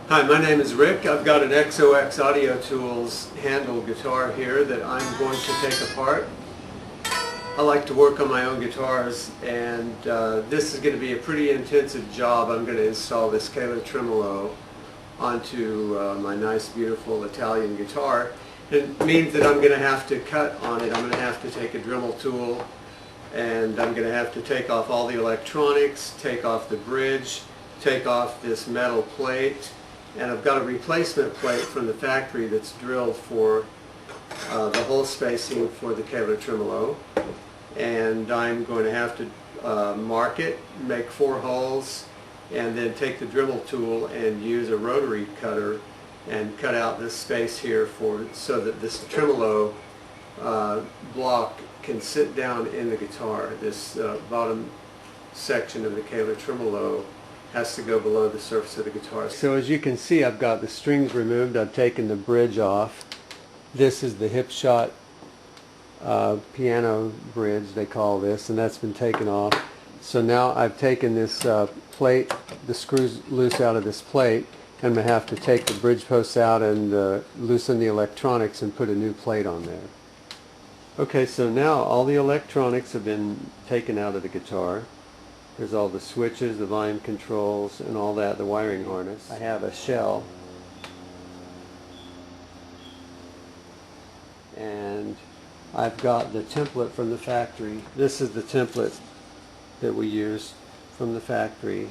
Hi, my name is Rick. I've got an XOX Audio Tools handle guitar here that I'm going to take apart. I like to work on my own guitars, and this is going to be a pretty intensive job. I'm going to install this Kahler tremolo onto my nice beautiful Italian guitar. It means that I'm going to have to cut on it. I'm going to have to take a Dremel tool, and I'm going to have to take off all the electronics, take off the bridge, take off this metal plate, and I've got a replacement plate from the factory that's drilled for the hole spacing for the Kahler tremolo, and I'm going to have to mark it, make 4 holes, and then take the Dremel tool and use a rotary cutter and cut out this space here so that this tremolo block can sit down in the guitar. This bottom section of the Kahler tremolo has to go below the surface of the guitar. So as you can see, I've got the strings removed. I've taken the bridge off. This is the hip shot piano bridge, they call this, and that's been taken off. So now I've taken this plate, the screws loose out of this plate, and I'm going to have to take the bridge posts out and loosen the electronics and put a new plate on there. Okay, so now all the electronics have been taken out of the guitar. There's all the switches, the volume controls, and all that, the wiring harness. I have a shell, and I've got the template from the factory. This is the template that we used from the factory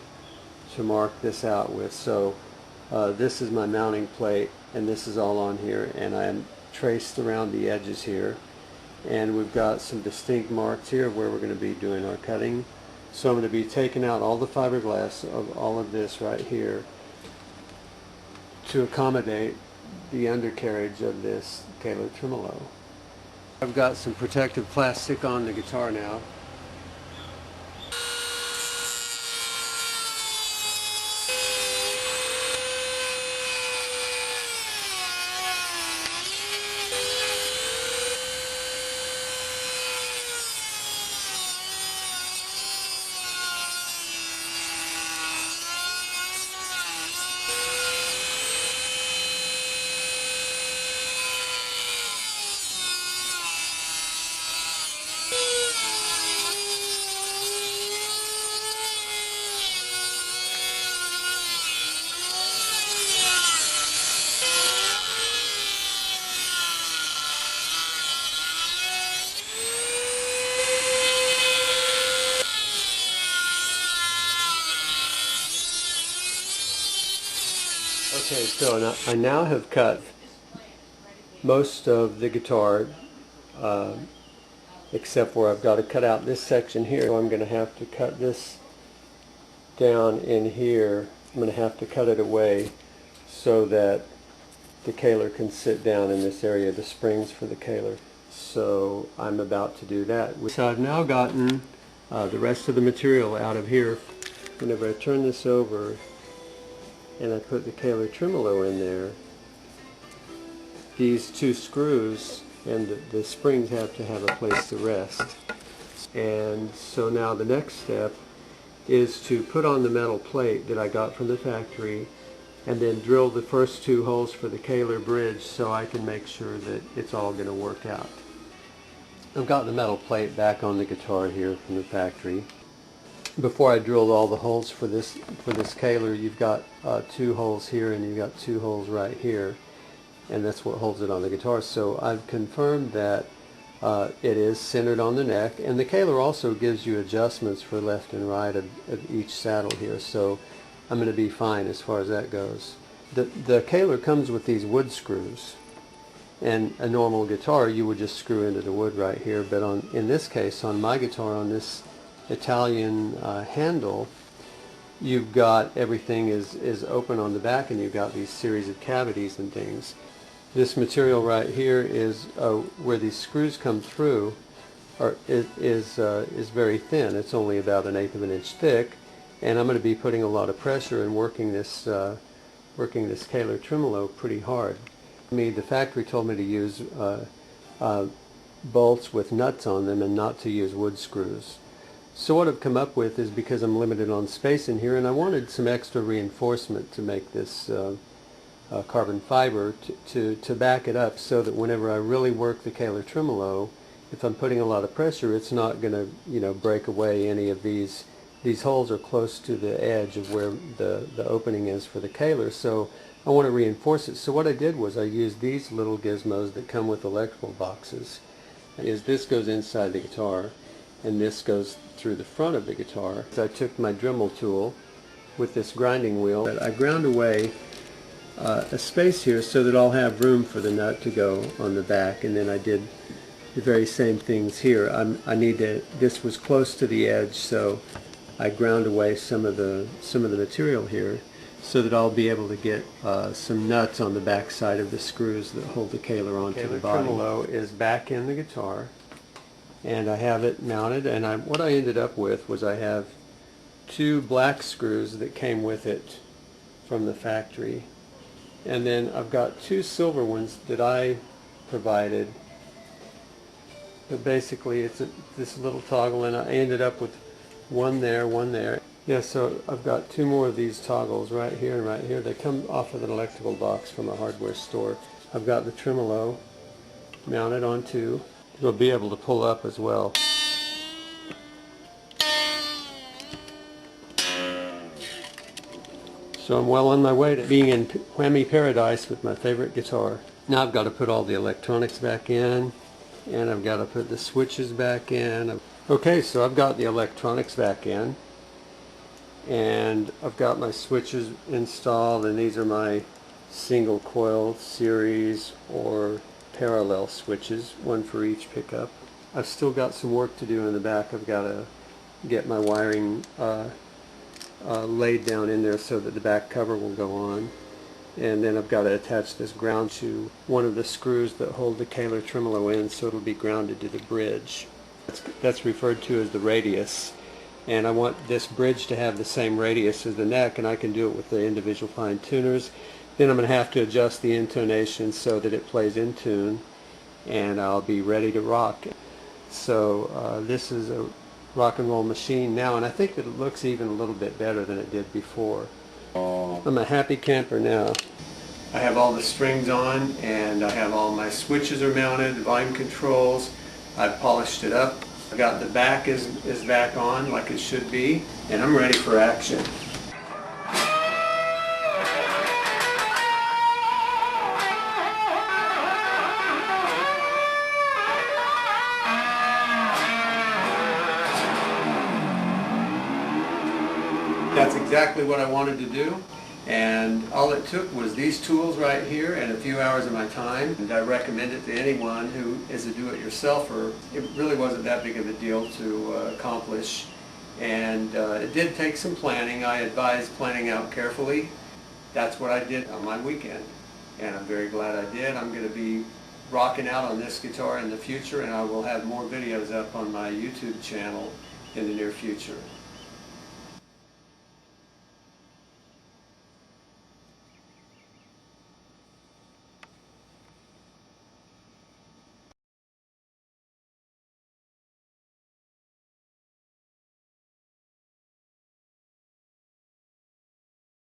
to mark this out with. So this is my mounting plate, and this is all on here, and I'm traced around the edges here. And we've got some distinct marks here of where we're going to be doing our cutting. So I'm going to be taking out all the fiberglass of all of this right here to accommodate the undercarriage of this Kahler tremolo. I've got some protective plastic on the guitar now. Okay, so I now have cut most of the guitar, except where I've got to cut out this section here. So I'm going to have to cut this down in here. I'm going to have to cut it away so that the Kahler can sit down in this area, the springs for the Kahler. So I'm about to do that. So I've now gotten the rest of the material out of here. Whenever I turn this over and I put the Kahler tremolo in there, these 2 screws and the springs have to have a place to rest. And so now the next step is to put on the metal plate that I got from the factory and then drill the first 2 holes for the Kahler bridge so I can make sure that it's all going to work out. I've got the metal plate back on the guitar here from the factory. Before I drilled all the holes for this Kahler, you've got 2 holes here and you've got 2 holes right here, and that's what holds it on the guitar. So I've confirmed that it is centered on the neck, and the Kahler also gives you adjustments for left and right of each saddle here, so I'm going to be fine as far as that goes. The Kahler comes with these wood screws, and a normal guitar you would just screw into the wood right here, but in this case, on my guitar, on this Italian handle, you've got everything is open on the back, and you've got these series of cavities and things. This material right here is where these screws come through, is very thin. It's only about 1/8 of an inch thick, and I'm going to be putting a lot of pressure and working this Kahler tremolo pretty hard. The factory told me to use bolts with nuts on them and not to use wood screws. So what I've come up with is, because I'm limited on space in here, and I wanted some extra reinforcement to make this carbon fiber to back it up, so that whenever I really work the Kahler tremolo, if I'm putting a lot of pressure, it's not going to, you know, break away any of these. These holes are close to the edge of where the opening is for the Kahler, so I want to reinforce it. So what I did was I used these little gizmos that come with electrical boxes. This goes inside the guitar, and this goes through the front of the guitar. So I took my Dremel tool with this grinding wheel. I ground away a space here so that I'll have room for the nut to go on the back, and then I did the very same things here. This was close to the edge, so I ground away some of the material here so that I'll be able to get some nuts on the back side of the screws that hold the Kahler onto the body. The tremolo is back in the guitar, and I have it mounted, and what I ended up with was I have 2 black screws that came with it from the factory, and then I've got 2 silver ones that I provided. But basically it's this little toggle, and I ended up with one there, one there. Yeah, so I've got 2 more of these toggles right here and right here. They come off of an electrical box from a hardware store. I've got the tremolo mounted onto. It'll be able to pull up as well. So I'm well on my way to being in whammy paradise with my favorite guitar. Now I've got to put all the electronics back in, and I've got to put the switches back in. Okay, so I've got the electronics back in, and I've got my switches installed, and these are my single coil series or parallel switches, one for each pickup. I've still got some work to do in the back. I've got to get my wiring laid down in there so that the back cover will go on, and then I've got to attach this ground to one of the screws that hold the Kahler tremolo in, so it'll be grounded to the bridge. That's referred to as the radius, and I want this bridge to have the same radius as the neck, and I can do it with the individual fine tuners. Then I'm going to have to adjust the intonation so that it plays in tune, and I'll be ready to rock. So this is a rock and roll machine now, and I think that it looks even a little bit better than it did before. I'm a happy camper now. I have all the strings on, and I have all my switches are mounted, volume controls. I've polished it up. I've got the back is back on like it should be, and I'm ready for action. That's exactly what I wanted to do, and all it took was these tools right here and a few hours of my time, and I recommend it to anyone who is a do-it-yourselfer. It really wasn't that big of a deal to accomplish, and it did take some planning. I advise planning out carefully. That's what I did on my weekend, and I'm very glad I did. I'm going to be rocking out on this guitar in the future, and I will have more videos up on my YouTube channel in the near future.